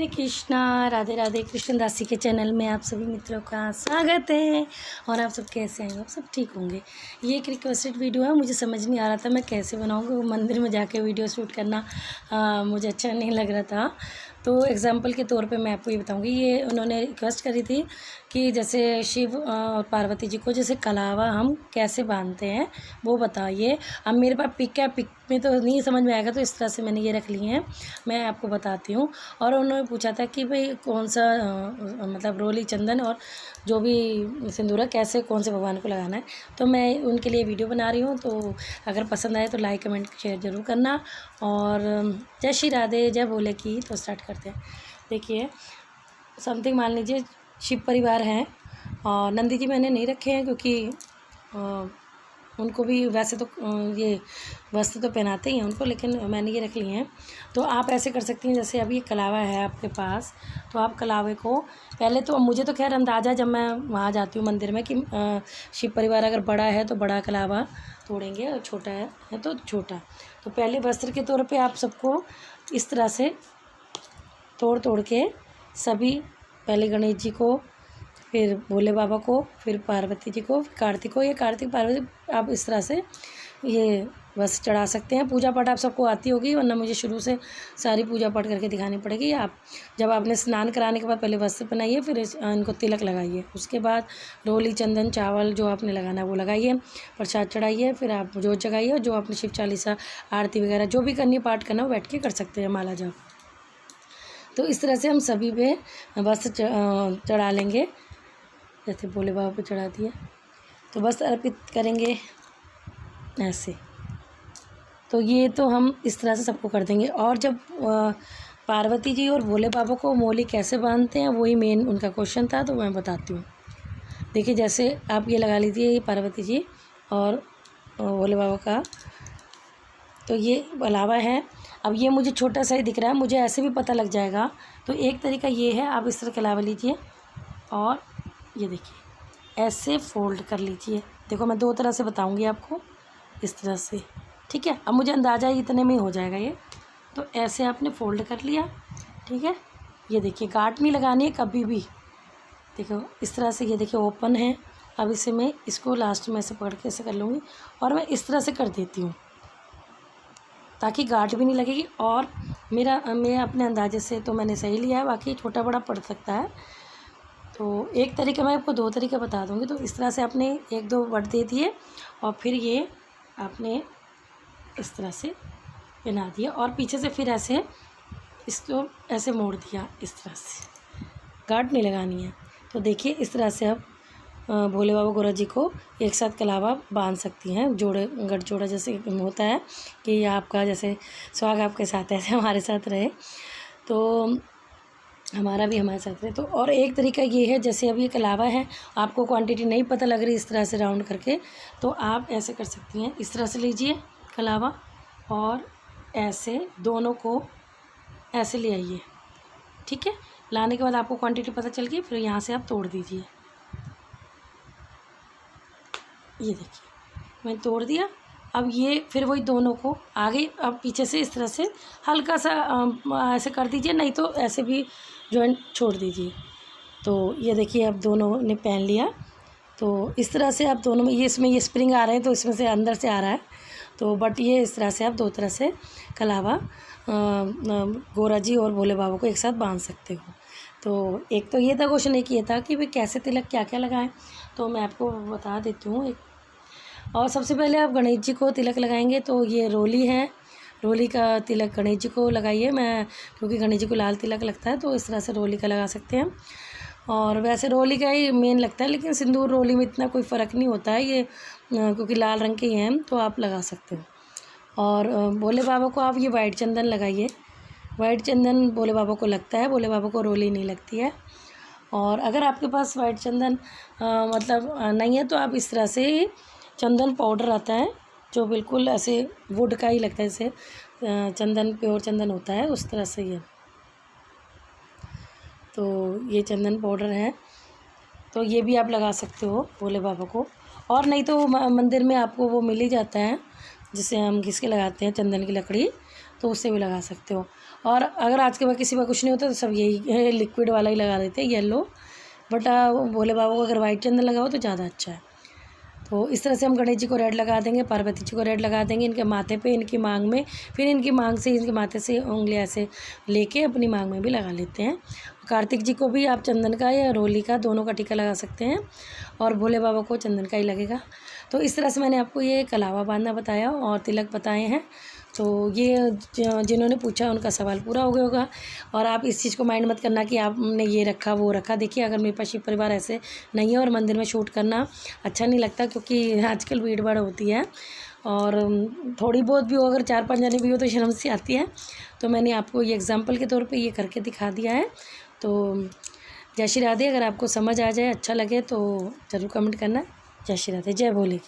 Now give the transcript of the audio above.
कृष्णा, राधे राधे। कृष्ण दासी के चैनल में आप सभी मित्रों का स्वागत है। और आप सब कैसे हैं? आप सब ठीक होंगे। ये एक रिक्वेस्टेड वीडियो है, मुझे समझ नहीं आ रहा था मैं कैसे बनाऊँगी। वो मंदिर में जाके वीडियो शूट करना मुझे अच्छा नहीं लग रहा था। तो एग्जांपल के तौर पे मैं आपको ये बताऊँगी। ये उन्होंने रिक्वेस्ट करी थी कि जैसे शिव और पार्वती जी को जैसे कलावा हम कैसे बांधते हैं वो बताइए। अब मेरे पास पिक है, पिक में तो नहीं समझ में आएगा, तो इस तरह से मैंने ये रख ली हैं, मैं आपको बताती हूँ। और उन्होंने पूछा था कि भाई कौन सा मतलब रोली, चंदन और जो भी सिंदूर कैसे कौन से भगवान को लगाना है, तो मैं उनके लिए वीडियो बना रही हूँ। तो अगर पसंद आए तो लाइक कमेंट शेयर ज़रूर करना। और जय श्री राधे, जय भोले की। तो स्टार्ट करते हैं। देखिए समथिंग मान लीजिए शिव परिवार हैं और नंदी जी मैंने नहीं रखे हैं क्योंकि उनको भी वैसे तो ये वस्त्र तो पहनाते ही हैं उनको, लेकिन मैंने ये रख लिए हैं। तो आप ऐसे कर सकती हैं, जैसे अब ये कलावा है आपके पास, तो आप कलावे को पहले तो मुझे तो खैर अंदाज़ा जब मैं वहाँ जाती हूँ मंदिर में कि शिव परिवार अगर बड़ा है तो बड़ा कलावा तोड़ेंगे और छोटा है तो छोटा। तो पहले वस्त्र के तौर पे आप सबको इस तरह से तोड़ तोड़ के सभी, पहले गणेश जी को, फिर भोले बाबा को, फिर पार्वती जी को, कार्तिक को, ये कार्तिक पार्वती आप इस तरह से ये बस चढ़ा सकते हैं। पूजा पाठ आप सबको आती होगी, वरना मुझे शुरू से सारी पूजा पाठ करके दिखानी पड़ेगी। आप जब आपने स्नान कराने के बाद पहले वस्त्र पहनाइए, फिर इनको तिलक लगाइए, उसके बाद रोली, चंदन, चावल जो आपने लगाना है वो लगाइए, प्रसाद चढ़ाइए, फिर आप जोत जगाइए और जो आपने शिव चालीसा, आरती वगैरह जो भी करनी है, पाठ करना हो बैठ के कर सकते हैं, माला जाप। तो इस तरह से हम सभी पे वस्त्र चढ़ा लेंगे। जैसे भोले बाबा को चढ़ा दिया तो बस अर्पित करेंगे ऐसे। तो ये तो हम इस तरह से सबको कर देंगे। और जब पार्वती जी और भोले बाबा को मोली कैसे बांधते हैं वही मेन उनका क्वेश्चन था, तो मैं बताती हूँ। देखिए जैसे आप ये लगा लीजिए, ये पार्वती जी और भोले बाबा का, तो ये अलावा है। अब ये मुझे छोटा सा ही दिख रहा है, मुझे ऐसे भी पता लग जाएगा। तो एक तरीका ये है, आप इस तरह के अलावा लीजिए और ये देखिए ऐसे फोल्ड कर लीजिए। देखो मैं दो तरह से बताऊंगी आपको, इस तरह से, ठीक है। अब मुझे अंदाज़ा इतने में ही हो जाएगा ये। तो ऐसे आपने फोल्ड कर लिया, ठीक है। ये देखिए गांठ नहीं लगानी है कभी भी। देखो इस तरह से, ये देखिए ओपन है। अब इसे मैं इसको लास्ट में ऐसे पकड़ के ऐसे कर लूँगी और मैं इस तरह से कर देती हूँ ताकि गांठ भी नहीं लगेगी। और मैं अपने अंदाजे से तो मैंने सही लिया है, बाकी छोटा बड़ा पड़ सकता है। तो एक तरीका मैं आपको दो तरीके बता दूँगी। तो इस तरह से आपने एक दो बट दे दिए और फिर ये आपने इस तरह से पहना दिया और पीछे से फिर ऐसे इसको ऐसे मोड़ दिया, इस तरह से, गांठ नहीं लगानी है। तो देखिए इस तरह से आप भोले बाबा गौरा जी को एक साथ कलावा बांध सकती हैं, जोड़े गठजोड़ा जैसे होता है कि आपका जैसे सुहाग आपके साथ ऐसे हमारे साथ रहे, तो हमारा भी हमारे साथ रहे। तो और एक तरीका ये है, जैसे अब ये कलावा है, आपको क्वांटिटी नहीं पता लग रही इस तरह से राउंड करके, तो आप ऐसे कर सकती हैं। इस तरह से लीजिए कलावा और ऐसे दोनों को ऐसे ले आइए, ठीक है। लाने के बाद आपको क्वांटिटी पता चल गई, फिर यहाँ से आप तोड़ दीजिए। ये देखिए मैंने तोड़ दिया। अब ये फिर वही दोनों को आगे अब पीछे से इस तरह से हल्का सा ऐसे कर दीजिए, नहीं तो ऐसे भी जॉइंट छोड़ दीजिए। तो ये देखिए अब दोनों ने पहन लिया। तो इस तरह से आप दोनों में ये, इसमें ये स्प्रिंग आ रहे हैं तो इसमें से अंदर से आ रहा है, तो बट ये इस तरह से आप दो तरह से कलावा गौरा जी और भोले बाबा को एक साथ बांध सकते हो। तो एक तो ये था क्वेश्चन, एक ये था कि भाई कैसे तिलक क्या क्या लगाएं, तो मैं आपको बता देती हूँ एक। और सबसे पहले आप गणेश जी को तिलक लगाएंगे, तो ये रोली है, रोली का तिलक गणेश जी को लगाइए। मैं क्योंकि गणेश जी को लाल तिलक लगता है तो इस तरह से रोली का लगा सकते हैं। और वैसे रोली का ही मेन लगता है, लेकिन सिंदूर रोली में इतना कोई फ़र्क नहीं होता है, ये क्योंकि लाल रंग के ही हैं तो आप लगा सकते हो। और भोले बाबा को आप ये वाइट चंदन लगाइए। वाइट चंदन भोले बाबा को लगता है, भोले बाबा को रोली नहीं लगती है। और अगर आपके पास वाइट चंदन मतलब नहीं है तो आप इस तरह से चंदन पाउडर आता है जो बिल्कुल ऐसे वुड का ही लगता है, जैसे चंदन प्योर चंदन होता है उस तरह से ये। तो ये चंदन पाउडर है, तो ये भी आप लगा सकते हो भोले बाबा को। और नहीं तो मंदिर में आपको वो मिल ही जाता है जिसे हम घिस के लगाते हैं, चंदन की लकड़ी, तो उससे भी लगा सकते हो। और अगर आज के बाद किसी का कुछ नहीं होता तो सब यही लिक्विड वाला ही लगा देते हैं, येलो। बट भोले बाबा को अगर वाइट चंदन लगाओ तो ज़्यादा अच्छा है। तो इस तरह से हम गणेश जी को रेड लगा देंगे, पार्वती जी को रेड लगा देंगे इनके माथे पे, इनकी मांग में, फिर इनकी मांग से, इनके माथे से उंगलियां ऐसे लेके अपनी मांग में भी लगा लेते हैं। कार्तिक जी को भी आप चंदन का या रोली का, दोनों का टीका लगा सकते हैं, और भोले बाबा को चंदन का ही लगेगा। तो इस तरह से मैंने आपको ये कलावा बांधना बताया और तिलक बताए हैं। तो ये जिन्होंने पूछा उनका सवाल पूरा हो गया होगा। और आप इस चीज़ को माइंड मत करना कि आपने ये रखा वो रखा। देखिए, अगर मेरे पास शिव परिवार ऐसे नहीं है और मंदिर में शूट करना अच्छा नहीं लगता, क्योंकि आजकल भीड़ भाड़ होती है, और थोड़ी बहुत भी हो, अगर 4-5 जने भी हो तो शर्म सी आती है। तो मैंने आपको ये एग्जाम्पल के तौर पे ये करके दिखा दिया है। तो जय श्री राधे। अगर आपको समझ आ जाए, अच्छा लगे तो ज़रूर कमेंट करना। जय श्री राधे, जय भोले।